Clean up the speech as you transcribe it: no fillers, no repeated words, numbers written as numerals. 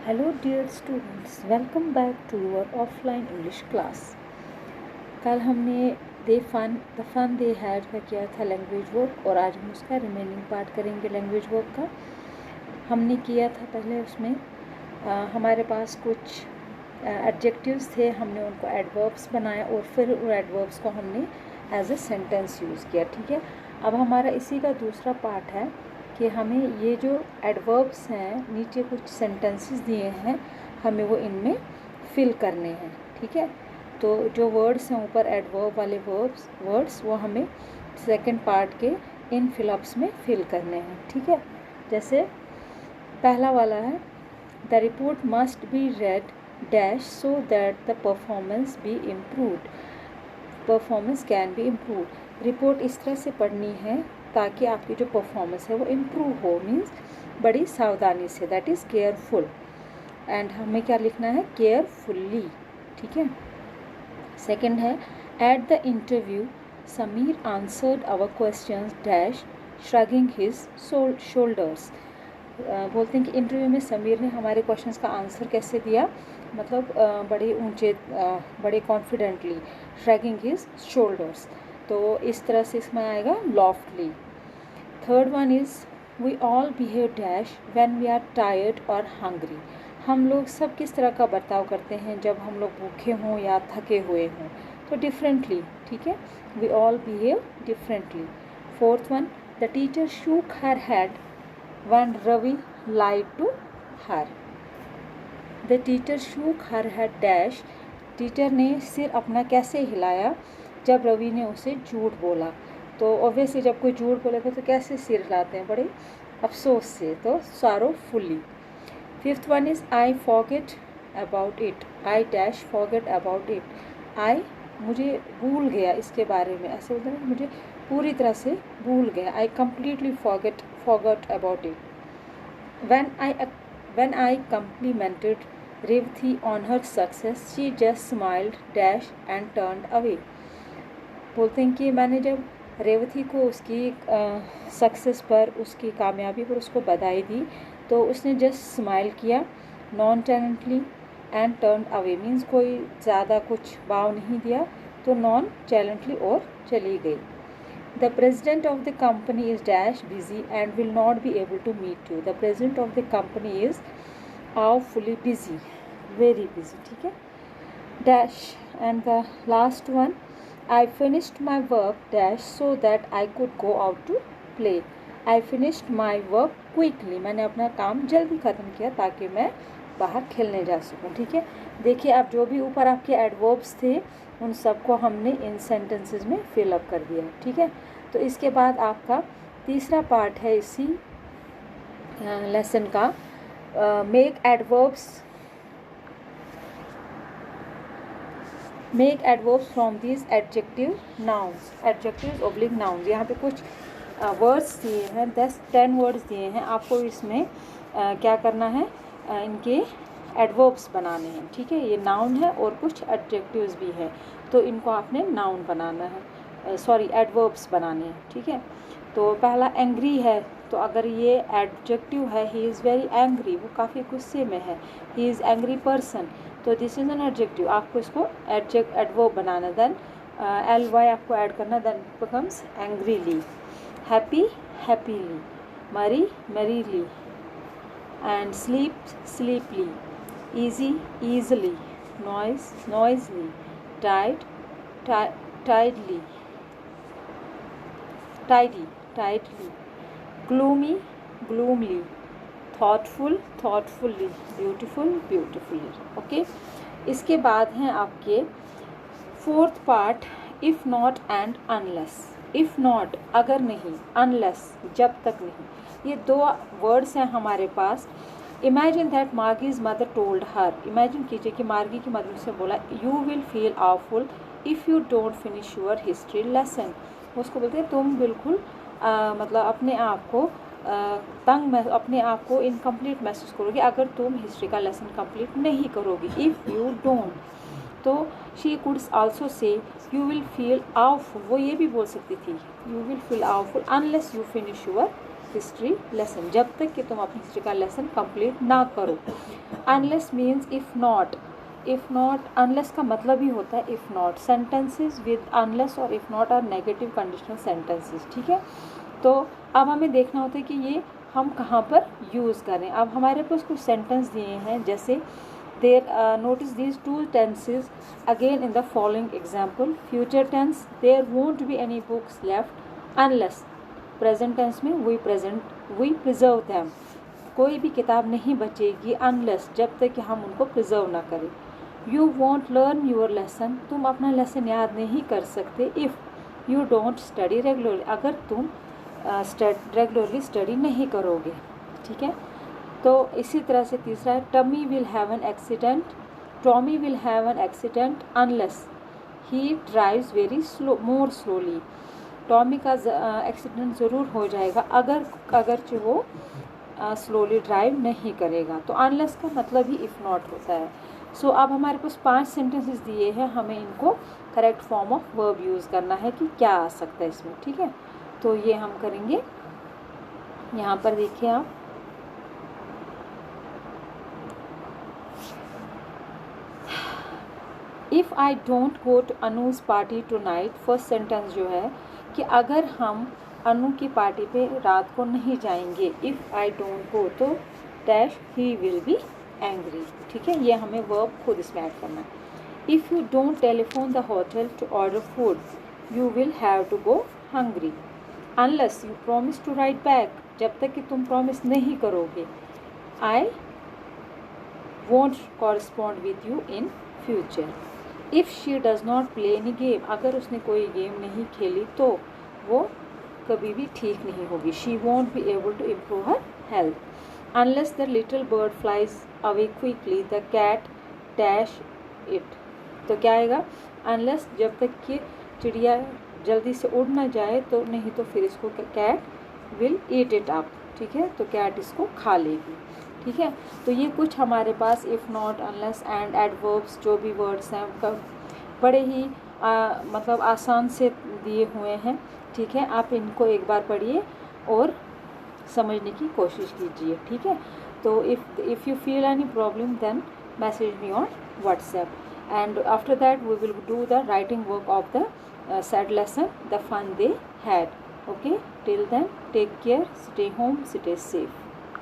Hello dear students, welcome back to your offline English class. कल हमने the fun they had का किया था लैंग्वेज वर्क और आज हम उसका रिमेनिंग पार्ट करेंगे लैंग्वेज वर्क का। हमने किया था पहले उसमें हमारे पास कुछ एडजेक्टिव्स थे, हमने उनको एडवर्ब्स बनाया और फिर उन एडवर्ब्स को हमने एज ए सेंटेंस यूज़ किया। ठीक है, अब हमारा इसी का दूसरा पार्ट है कि हमें ये जो एडवर्ब्स हैं, नीचे कुछ सेंटेंसेस दिए हैं, हमें वो इनमें फिल करने हैं। ठीक है, तो जो वर्ड्स हैं ऊपर एडवर्ब वाले वर्ड्स वो हमें सेकंड पार्ट के इन फिलअप्स में फिल करने हैं। ठीक है, जैसे पहला वाला है the report must be red dash so that the performance be improved. Performance can be improve. Report इस तरह से पढ़नी है ताकि आपकी जो परफॉर्मेंस है वो इम्प्रूव हो, मीन्स बड़ी सावधानी से, दैट इज़ केयरफुल। एंड हमें क्या लिखना है, केयरफुल्ली। ठीक है, सेकंड है at the interview Sameer answered our questions dash shrugging his shoulders. बोलते हैं कि इंटरव्यू में समीर ने हमारे क्वेश्चंस का आंसर कैसे दिया, मतलब बड़े ऊंचे, बड़े कॉन्फिडेंटली, श्रगिंग हिज शोल्डर्स। तो इस तरह से इसमें आएगा loftily. Third one is we all behave dash when we are tired और हंग्री। हम लोग सब किस तरह का बर्ताव करते हैं जब हम लोग भूखे हों या थके हुए हों, तो डिफरेंटली। ठीक है, we all behave differently. Fourth one the teacher shook her head when Ravi lied to her. The teacher shook her head dash. Teacher ने सिर अपना कैसे हिलाया जब रवि ने उसे झूठ बोला। तो ऑब्वियसली जब कोई झूठ बोलेगा तो कैसे सिर हिलाते हैं, बड़े अफसोस से, तो sorrowfully. Fifth one is I forget about it. I dash forget about it. I मुझे भूल गया इसके बारे में, ऐसे बोलते हैं मुझे पूरी तरह से भूल गया। I completely forgot about it. When I complimented Revati on her success, she just smiled dash and turned away. बोलते हैं कि मैंने जब रेवती को उसकी सक्सेस पर, उसकी कामयाबी पर उसको बधाई दी, तो उसने जस्ट स्माइल किया, nonchalantly, and turn away means कोई ज़्यादा कुछ भाव नहीं दिया, तो नॉन टैलेंटली और चली गई। The president of the company is dash busy and will not be able to meet you. The president of the company is awfully busy, very busy. ठीक है, dash. And the last one, I finished my work dash so that I could go out to play. I finished my work quickly. मैंने अपना काम जल्दी ख़त्म किया ताकि मैं बाहर खेलने जा सकूं। ठीक है, देखिए आप जो भी ऊपर आपके एडवर्ब्स थे उन सबको हमने इन सेंटेंसेस में फिलअप कर दिया। ठीक है, तो इसके बाद आपका तीसरा पार्ट है इसी लेसन का, make adverbs from this adjective nouns, adjectives oblique nouns. यहाँ पे कुछ वर्ड्स दिए हैं, 10 वर्ड्स दिए हैं, आपको इसमें क्या करना है, इनके एडवर्ब्स बनाने हैं। ठीक है, ये नाउन है और कुछ एडजेक्टिव्स भी है, तो इनको आपने नाउन बनाना है, सॉरी एडवर्ब्स बनाने हैं। ठीक है, तो पहला एंग्री है, तो अगर ये एडजेक्टिव है ही इज़ वेरी एंग्री, वो काफ़ी गुस्से में है, ही इज़ एंग्री पर्सन, तो दिस इज़ एन एडजेक्टिव, आपको इसको एडवर्ब बनाना, देन ly आपको ऐड करना, then becomes angrily. Happy happily, merry merrily, and sleepily, easy easily, noisily, tidily, tidily, gloomily, thoughtfully, beautifully. Okay, इसके बाद हैं आपके fourth part, if not and unless. If not अगर नहीं, अनलेस जब तक नहीं, ये दो वर्ड्स हैं हमारे पास। Imagine that Margie's mother told her. Imagine कीजिए कि मार्गी की मदर से बोला, you will feel awful if you don't finish your history lesson. उसको बोलते हैं तुम बिल्कुल मतलब अपने आप को अपने आप को इनकम्प्लीट महसूस करोगे अगर तुम हिस्ट्री का लेसन कंप्लीट नहीं करोगी, इफ़ यू डोंट। तो she could also say you will feel awful, वो ये भी बोल सकती थी, you will feel awful unless you finish your history lesson, जब तक कि तुम अपनी हिस्ट्री का लेसन कंप्लीट ना करो। Unless means if not, if not, unless का मतलब ही होता है if not. Sentences with unless और if not are negative conditional sentences, ठीक है। तो अब हमें देखना होता है कि ये हम कहाँ पर यूज़ करें। अब हमारे पास कुछ सेंटेंस दिए हैं, जैसे there notice these two tenses again in the following example. Future tense, there won't be any books left unless. Present tense में वी प्रिजर्व दैम, कोई भी किताब नहीं बचेगी अनलेस, जब तक कि हम उनको प्रिजर्व ना करें। You want learn your lesson, तुम अपना लेसन याद नहीं कर सकते if you don't study regularly, अगर तुम रेगुलरली स्टडी नहीं करोगे, ठीक है। तो इसी तरह से तीसरा है Tommy will have an accident, Tommy will have an accident unless he drives very more slowly. Tommy का एक्सीडेंट ज़रूर हो जाएगा अगर वो स्लोली ड्राइव नहीं करेगा। तो अनलेस का मतलब ही इफ़ नॉट होता है। सो अब हमारे पास 5 सेंटेंसेस दिए हैं, हमें इनको correct form of verb use करना है कि क्या आ सकता है इसमें, ठीक है। तो ये हम करेंगे। यहाँ पर देखिए आप, if I don't go to Anuj party tonight, first sentence जो है कि अगर हम अनु की पार्टी पे रात को नहीं जाएंगे, इफ़ आई डोंट गो तो dash he will be angry, ठीक है। ये हमें वर्ब खुद इसमें ऐड करना है। If you don't telephone the hotel to order food you will have to go hungry unless you promise to write back, जब तक कि तुम प्रॉमिस नहीं करोगे। I won't correspond with you in future. If she does not play any game, अगर उसने कोई game नहीं खेली तो वो कभी भी ठीक नहीं होगी। She won't be able to improve her health unless the little bird flies away quickly the cat dash it. तो क्या आएगा, अनलेस, जब तक कि चिड़िया जल्दी से उड़ ना जाए, तो नहीं तो फिर इसको cat will eat it up, ठीक है। तो कैट इसको खा लेगी, ठीक है। तो ये कुछ हमारे पास if not, unless, and, adverbs जो भी वर्ड्स हैं बड़े ही मतलब आसान से दिए हुए हैं, ठीक है। आप इनको एक बार पढ़िए और समझने की कोशिश कीजिए, ठीक है। तो if you feel any problem then message me on WhatsApp and after that we will do the writing work of the said lesson, the fun they had. Okay, till then take care, stay home, stay safe.